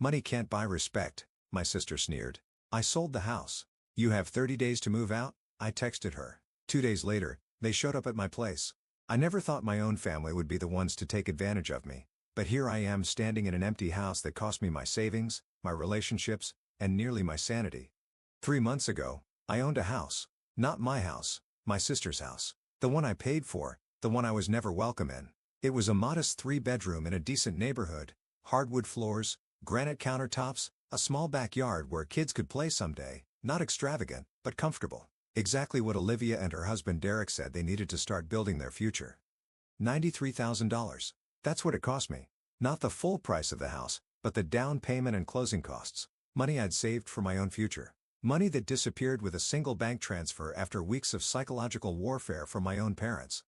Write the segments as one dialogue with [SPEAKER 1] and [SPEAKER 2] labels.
[SPEAKER 1] Money can't buy respect, my sister sneered. I sold the house. You have 30 days to move out, I texted her. 2 days later, they showed up at my place. I never thought my own family would be the ones to take advantage of me. But here I am standing in an empty house that cost me my savings, my relationships, and nearly my sanity. 3 months ago, I owned a house. Not my house, my sister's house. The one I paid for, the one I was never welcome in. It was a modest 3-bedroom in a decent neighborhood, hardwood floors, granite countertops, a small backyard where kids could play someday, not extravagant, but comfortable. Exactly what Olivia and her husband Derek said they needed to start building their future. $93,000. That's what it cost me. Not the full price of the house, but the down payment and closing costs. Money I'd saved for my own future. Money that disappeared with a single bank transfer after weeks of psychological warfare from my own parents.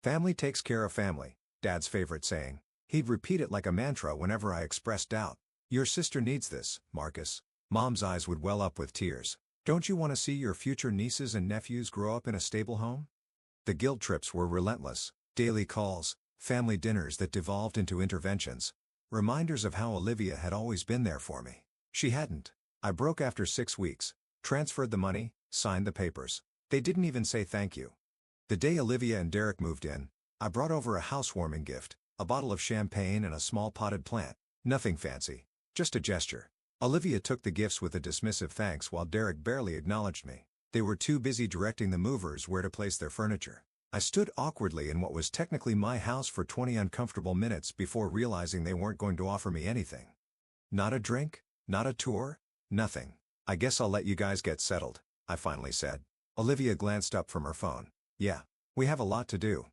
[SPEAKER 1] Family takes care of family, Dad's favorite saying. He'd repeat it like a mantra whenever I expressed doubt. Your sister needs this, Marcus. Mom's eyes would well up with tears. Don't you want to see your future nieces and nephews grow up in a stable home? The guilt trips were relentless. Daily calls, family dinners that devolved into interventions. Reminders of how Olivia had always been there for me. She hadn't. I broke after 6 weeks, transferred the money, signed the papers. They didn't even say thank you. The day Olivia and Derek moved in, I brought over a housewarming gift, a bottle of champagne and a small potted plant. Nothing fancy. Just a gesture. Olivia took the gifts with a dismissive thanks while Derek barely acknowledged me. They were too busy directing the movers where to place their furniture. I stood awkwardly in what was technically my house for 20 uncomfortable minutes before realizing they weren't going to offer me anything. Not a drink, not a tour, nothing. I guess I'll let you guys get settled, I finally said. Olivia glanced up from her phone. Yeah, we have a lot to do.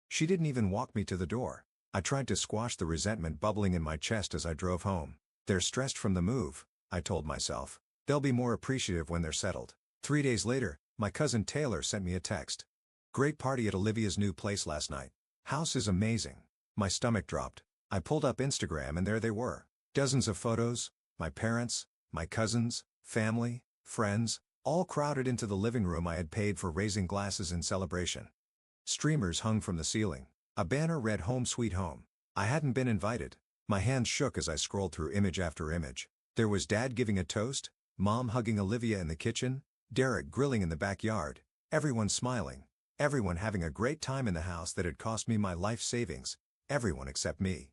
[SPEAKER 1] She didn't even walk me to the door. I tried to squash the resentment bubbling in my chest as I drove home. They're stressed from the move, I told myself. They'll be more appreciative when they're settled. 3 days later, my cousin Taylor sent me a text. Great party at Olivia's new place last night. House is amazing. My stomach dropped. I pulled up Instagram and there they were. Dozens of photos, my parents, my cousins, family, friends, all crowded into the living room I had paid for, raising glasses in celebration. Streamers hung from the ceiling. A banner read "Home Sweet Home." I hadn't been invited. My hands shook as I scrolled through image after image. There was Dad giving a toast, Mom hugging Olivia in the kitchen, Derek grilling in the backyard, everyone smiling, everyone having a great time in the house that had cost me my life savings, everyone except me.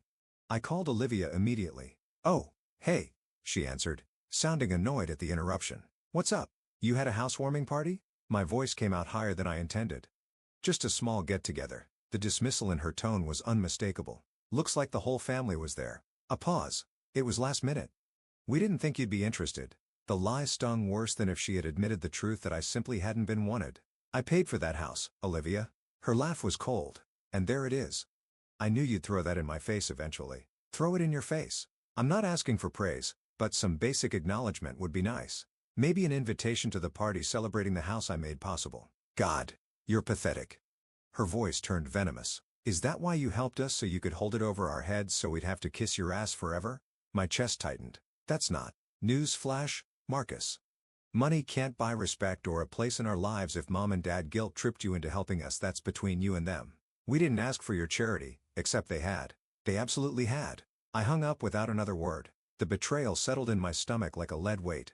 [SPEAKER 1] I called Olivia immediately. Oh, hey, she answered, sounding annoyed at the interruption. What's up? You had a housewarming party? My voice came out higher than I intended. Just a small get-together. The dismissal in her tone was unmistakable. Looks like the whole family was there. A pause. It was last minute. We didn't think you'd be interested. The lie stung worse than if she had admitted the truth that I simply hadn't been wanted. I paid for that house, Olivia. Her laugh was cold. And there it is. I knew you'd throw that in my face eventually. Throw it in your face. I'm not asking for praise, but some basic acknowledgement would be nice. Maybe an invitation to the party celebrating the house I made possible. God, you're pathetic. Her voice turned venomous. Is that why you helped us, so you could hold it over our heads so we'd have to kiss your ass forever? My chest tightened. That's not. News flash, Marcus. Money can't buy respect or a place in our lives. If Mom and Dad guilt tripped you into helping us, that's between you and them. We didn't ask for your charity, except they had. They absolutely had. I hung up without another word. The betrayal settled in my stomach like a lead weight.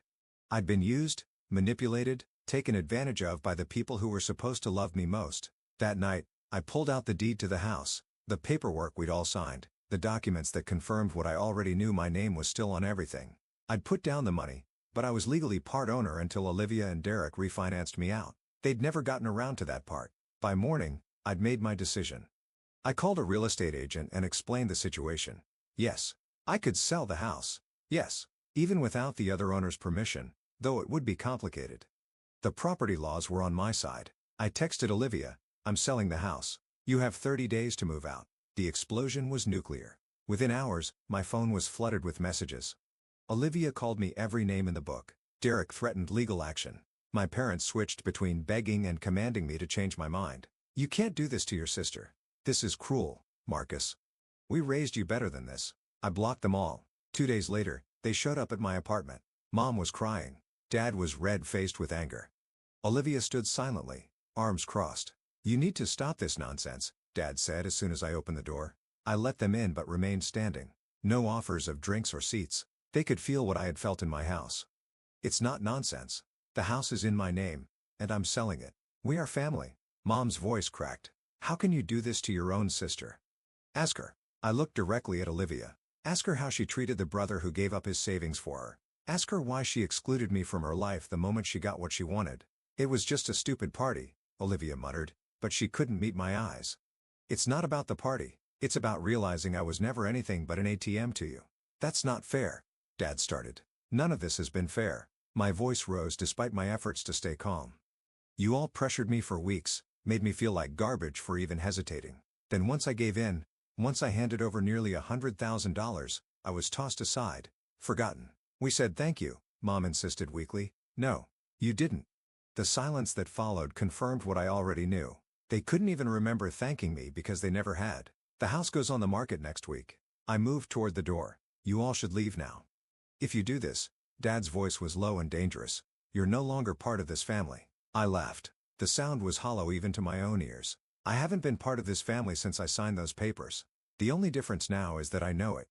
[SPEAKER 1] I'd been used, manipulated, taken advantage of by the people who were supposed to love me most. That night, I pulled out the deed to the house, the paperwork we'd all signed, the documents that confirmed what I already knew. My name was still on everything. I'd put down the money, but I was legally part owner until Olivia and Derek refinanced me out. They'd never gotten around to that part. By morning, I'd made my decision. I called a real estate agent and explained the situation. Yes, I could sell the house. Yes, even without the other owner's permission, though it would be complicated. The property laws were on my side. I texted Olivia, I'm selling the house. You have 30 days to move out. The explosion was nuclear. Within hours, my phone was flooded with messages. Olivia called me every name in the book. Derek threatened legal action. My parents switched between begging and commanding me to change my mind. You can't do this to your sister. This is cruel, Marcus. We raised you better than this. I blocked them all. 2 days later, they showed up at my apartment. Mom was crying. Dad was red-faced with anger. Olivia stood silently, arms crossed. You need to stop this nonsense, Dad said as soon as I opened the door. I let them in but remained standing. No offers of drinks or seats. They could feel what I had felt in my house. It's not nonsense. The house is in my name, and I'm selling it. We are family. Mom's voice cracked. How can you do this to your own sister? Ask her. I looked directly at Olivia. Ask her how she treated the brother who gave up his savings for her. Ask her why she excluded me from her life the moment she got what she wanted. It was just a stupid party, Olivia muttered, but she couldn't meet my eyes. It's not about the party. It's about realizing I was never anything but an ATM to you. That's not fair. Dad started. None of this has been fair. My voice rose despite my efforts to stay calm. You all pressured me for weeks, made me feel like garbage for even hesitating. Then once I gave in, once I handed over nearly $100,000, I was tossed aside, forgotten. We said thank you, Mom insisted weakly. No, you didn't. The silence that followed confirmed what I already knew. They couldn't even remember thanking me because they never had. The house goes on the market next week. I moved toward the door. You all should leave now. If you do this, Dad's voice was low and dangerous, you're no longer part of this family. I laughed. The sound was hollow even to my own ears. I haven't been part of this family since I signed those papers. The only difference now is that I know it.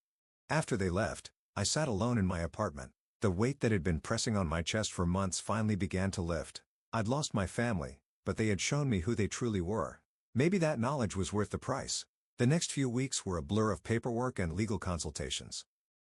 [SPEAKER 1] After they left, I sat alone in my apartment. The weight that had been pressing on my chest for months finally began to lift. I'd lost my family, but they had shown me who they truly were. Maybe that knowledge was worth the price. The next few weeks were a blur of paperwork and legal consultations.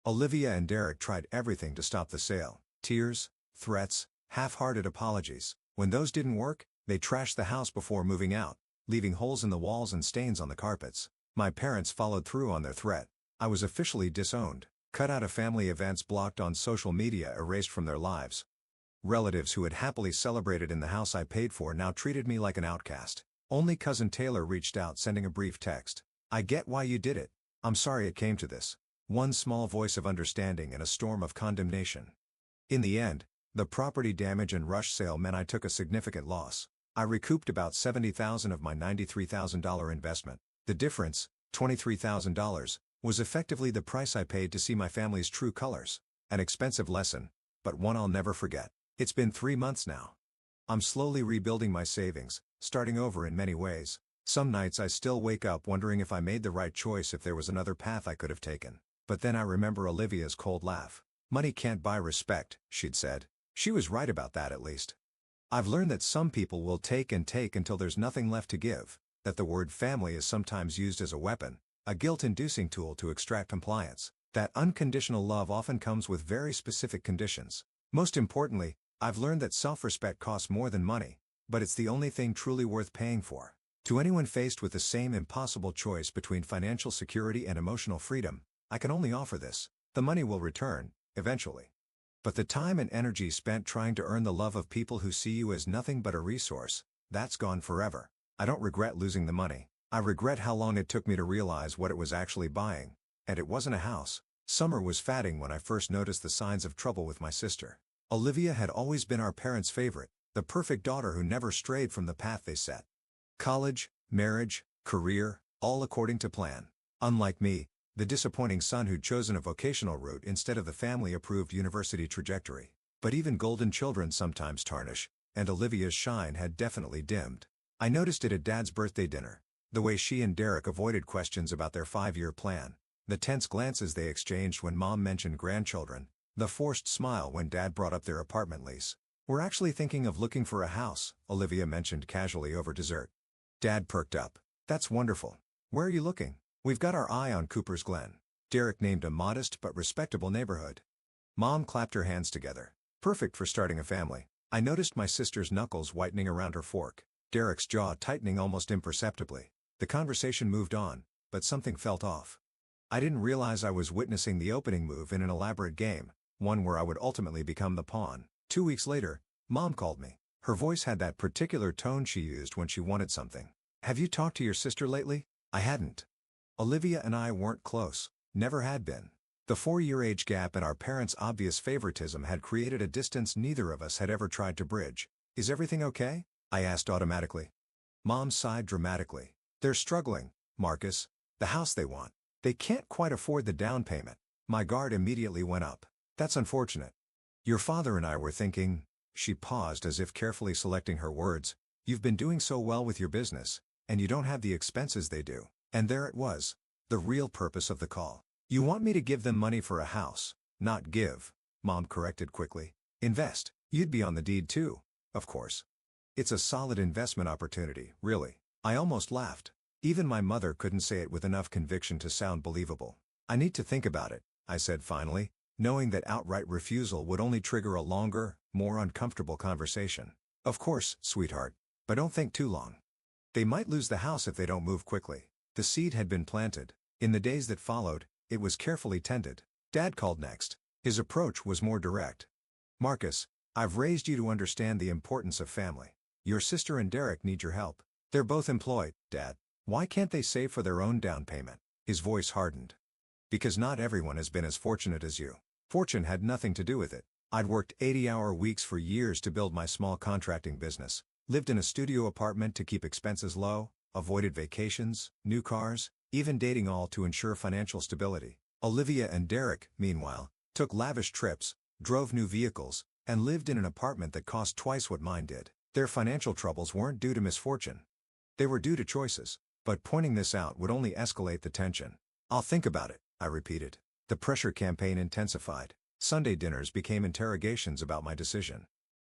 [SPEAKER 1] Olivia and Derek tried everything to stop the sale. Tears, threats, half-hearted apologies. When those didn't work, they trashed the house before moving out, leaving holes in the walls and stains on the carpets. My parents followed through on their threat. I was officially disowned, cut out of family events, blocked on social media, erased from their lives. Relatives who had happily celebrated in the house I paid for now treated me like an outcast. Only cousin Taylor reached out, sending a brief text. I get why you did it. I'm sorry it came to this. One small voice of understanding in a storm of condemnation. In the end, the property damage and rush sale meant I took a significant loss. I recouped about $70,000 of my $93,000 investment. The difference, $23,000, was effectively the price I paid to see my family's true colors. An expensive lesson, but one I'll never forget. It's been 3 months now. I'm slowly rebuilding my savings, starting over in many ways. Some nights I still wake up wondering if I made the right choice, if there was another path I could have taken. But then I remember Olivia's cold laugh. Money can't buy respect, she'd said. She was right about that, at least. I've learned that some people will take and take until there's nothing left to give, that the word family is sometimes used as a weapon, a guilt-inducing tool to extract compliance, that unconditional love often comes with very specific conditions. Most importantly, I've learned that self-respect costs more than money, but it's the only thing truly worth paying for. To anyone faced with the same impossible choice between financial security and emotional freedom, I can only offer this. The money will return, eventually. But the time and energy spent trying to earn the love of people who see you as nothing but a resource, that's gone forever. I don't regret losing the money. I regret how long it took me to realize what it was actually buying. And it wasn't a house. Summer was fatting when I first noticed the signs of trouble with my sister. Olivia had always been our parents' favorite, the perfect daughter who never strayed from the path they set. College, marriage, career, all according to plan. Unlike me, the disappointing son who'd chosen a vocational route instead of the family-approved university trajectory. But even golden children sometimes tarnish, and Olivia's shine had definitely dimmed. I noticed it at Dad's birthday dinner. The way she and Derek avoided questions about their 5-year plan. The tense glances they exchanged when Mom mentioned grandchildren. The forced smile when Dad brought up their apartment lease. We're actually thinking of looking for a house, Olivia mentioned casually over dessert. Dad perked up. That's wonderful. Where are you looking? We've got our eye on Cooper's Glen. Derek named a modest but respectable neighborhood. Mom clapped her hands together. Perfect for starting a family. I noticed my sister's knuckles whitening around her fork. Derek's jaw tightening almost imperceptibly. The conversation moved on, but something felt off. I didn't realize I was witnessing the opening move in an elaborate game, one where I would ultimately become the pawn. 2 weeks later, Mom called me. Her voice had that particular tone she used when she wanted something. Have you talked to your sister lately? I hadn't. Olivia and I weren't close, never had been. The 4-year age gap and our parents' obvious favoritism had created a distance neither of us had ever tried to bridge. Is everything okay? I asked automatically. Mom sighed dramatically. They're struggling, Marcus. The house they want. They can't quite afford the down payment. My guard immediately went up. That's unfortunate. Your father and I were thinking. She paused as if carefully selecting her words. You've been doing so well with your business, and you don't have the expenses they do. And there it was. The real purpose of the call. You want me to give them money for a house. Not give, Mom corrected quickly. Invest. You'd be on the deed too. Of course. It's a solid investment opportunity, really. I almost laughed. Even my mother couldn't say it with enough conviction to sound believable. I need to think about it, I said finally, knowing that outright refusal would only trigger a longer, more uncomfortable conversation. Of course, sweetheart. But don't think too long. They might lose the house if they don't move quickly. The seed had been planted. In the days that followed, it was carefully tended. Dad called next. His approach was more direct. Marcus, I've raised you to understand the importance of family. Your sister and Derek need your help. They're both employed, Dad. Why can't they save for their own down payment? His voice hardened. Because not everyone has been as fortunate as you. Fortune had nothing to do with it. I'd worked 80-hour weeks for years to build my small contracting business, lived in a studio apartment to keep expenses low, avoided vacations, new cars, even dating, all to ensure financial stability. Olivia and Derek, meanwhile, took lavish trips, drove new vehicles, and lived in an apartment that cost twice what mine did. Their financial troubles weren't due to misfortune. They were due to choices. But pointing this out would only escalate the tension. I'll think about it, I repeated. The pressure campaign intensified. Sunday dinners became interrogations about my decision.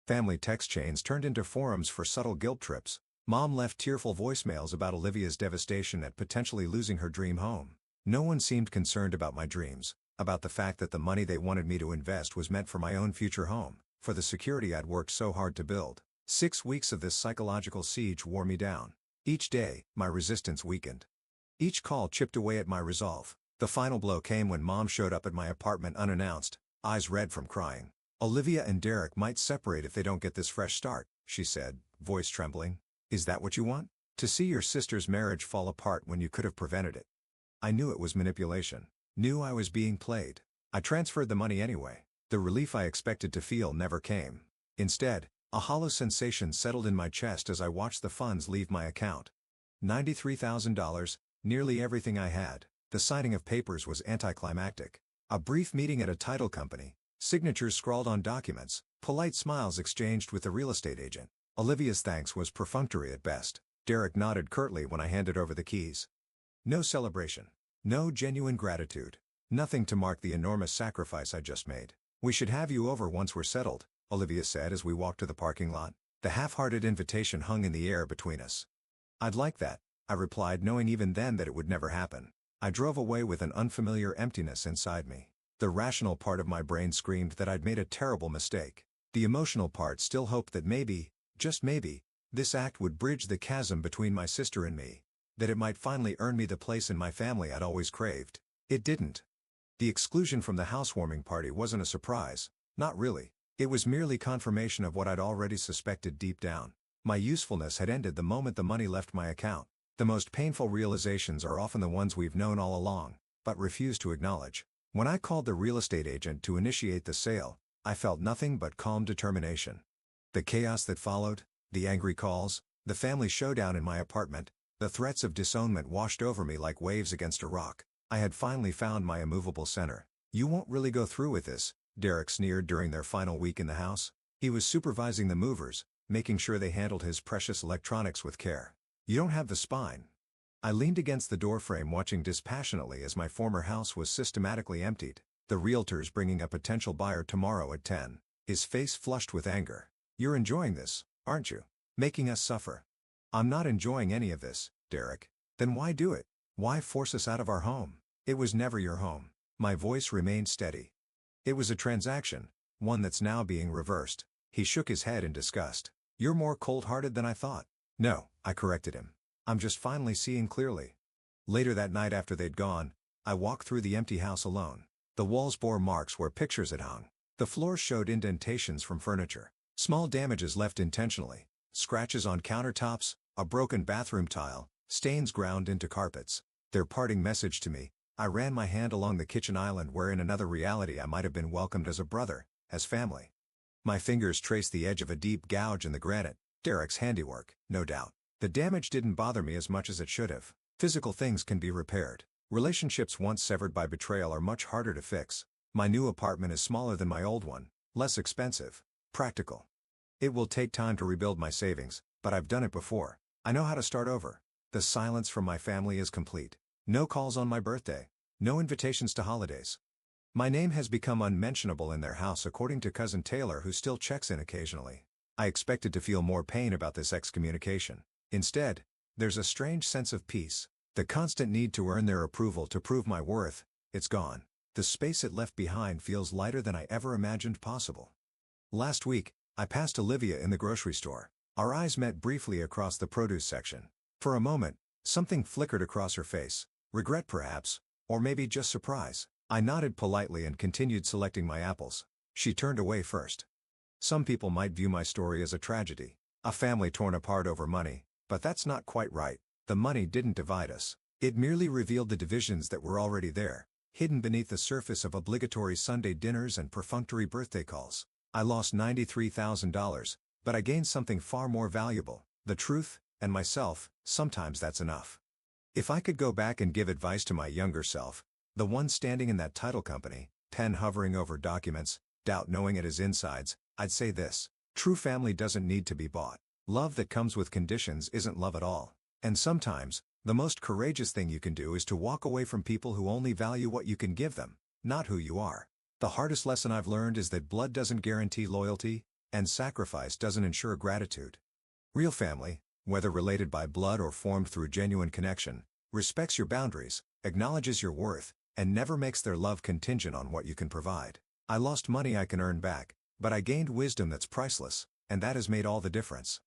[SPEAKER 1] Family text chains turned into forums for subtle guilt trips. Mom left tearful voicemails about Olivia's devastation at potentially losing her dream home. No one seemed concerned about my dreams, about the fact that the money they wanted me to invest was meant for my own future home, for the security I'd worked so hard to build. 6 weeks of this psychological siege wore me down. Each day, my resistance weakened. Each call chipped away at my resolve. The final blow came when Mom showed up at my apartment unannounced, eyes red from crying. Olivia and Derek might separate if they don't get this fresh start, she said, voice trembling. Is that what you want? To see your sister's marriage fall apart when you could have prevented it? I knew it was manipulation. Knew I was being played. I transferred the money anyway. The relief I expected to feel never came. Instead, a hollow sensation settled in my chest as I watched the funds leave my account. $93,000, nearly everything I had. The signing of papers was anticlimactic. A brief meeting at a title company, signatures scrawled on documents, polite smiles exchanged with the real estate agent. Olivia's thanks was perfunctory at best. Derek nodded curtly when I handed over the keys. No celebration. No genuine gratitude. Nothing to mark the enormous sacrifice I just made. We should have you over once we're settled, Olivia said as we walked to the parking lot. The half-hearted invitation hung in the air between us. I'd like that, I replied, knowing even then that it would never happen. I drove away with an unfamiliar emptiness inside me. The rational part of my brain screamed that I'd made a terrible mistake. The emotional part still hoped that maybe, just maybe, this act would bridge the chasm between my sister and me. That it might finally earn me the place in my family I'd always craved. It didn't. The exclusion from the housewarming party wasn't a surprise. Not really. It was merely confirmation of what I'd already suspected deep down. My usefulness had ended the moment the money left my account. The most painful realizations are often the ones we've known all along, but refuse to acknowledge. When I called the real estate agent to initiate the sale, I felt nothing but calm determination. The chaos that followed, the angry calls, the family showdown in my apartment, the threats of disownment washed over me like waves against a rock. I had finally found my immovable center. You won't really go through with this, Derek sneered during their final week in the house. He was supervising the movers, making sure they handled his precious electronics with care. You don't have the spine. I leaned against the doorframe watching dispassionately as my former house was systematically emptied. The realtor's bringing a potential buyer tomorrow at 10. His face flushed with anger. You're enjoying this, aren't you? Making us suffer. I'm not enjoying any of this, Derek. Then why do it? Why force us out of our home? It was never your home. My voice remained steady. It was a transaction, one that's now being reversed. He shook his head in disgust. You're more cold-hearted than I thought. No, I corrected him. I'm just finally seeing clearly. Later that night after they'd gone, I walked through the empty house alone. The walls bore marks where pictures had hung. The floors showed indentations from furniture. Small damages left intentionally. Scratches on countertops, a broken bathroom tile, stains ground into carpets. Their parting message to me. I ran my hand along the kitchen island where in another reality I might have been welcomed as a brother, as family. My fingers traced the edge of a deep gouge in the granite. Derek's handiwork, no doubt. The damage didn't bother me as much as it should have. Physical things can be repaired. Relationships once severed by betrayal are much harder to fix. My new apartment is smaller than my old one, less expensive, practical. It will take time to rebuild my savings, but I've done it before. I know how to start over. The silence from my family is complete. No calls on my birthday. No invitations to holidays. My name has become unmentionable in their house according to Cousin Taylor, who still checks in occasionally. I expected to feel more pain about this excommunication. Instead, there's a strange sense of peace. The constant need to earn their approval to prove my worth, it's gone. The space it left behind feels lighter than I ever imagined possible. Last week, I passed Olivia in the grocery store. Our eyes met briefly across the produce section. For a moment, something flickered across her face. Regret perhaps, or maybe just surprise. I nodded politely and continued selecting my apples. She turned away first. Some people might view my story as a tragedy. A family torn apart over money, but that's not quite right. The money didn't divide us. It merely revealed the divisions that were already there, hidden beneath the surface of obligatory Sunday dinners and perfunctory birthday calls. I lost $93,000, but I gained something far more valuable: the truth, and myself. Sometimes that's enough. If I could go back and give advice to my younger self, the one standing in that title company, pen hovering over documents, doubt knowing at his insides, I'd say this: true family doesn't need to be bought. Love that comes with conditions isn't love at all. And sometimes, the most courageous thing you can do is to walk away from people who only value what you can give them, not who you are. The hardest lesson I've learned is that blood doesn't guarantee loyalty, and sacrifice doesn't ensure gratitude. Real family, whether related by blood or formed through genuine connection, respects your boundaries, acknowledges your worth, and never makes their love contingent on what you can provide. I lost money I can earn back, but I gained wisdom that's priceless, and that has made all the difference.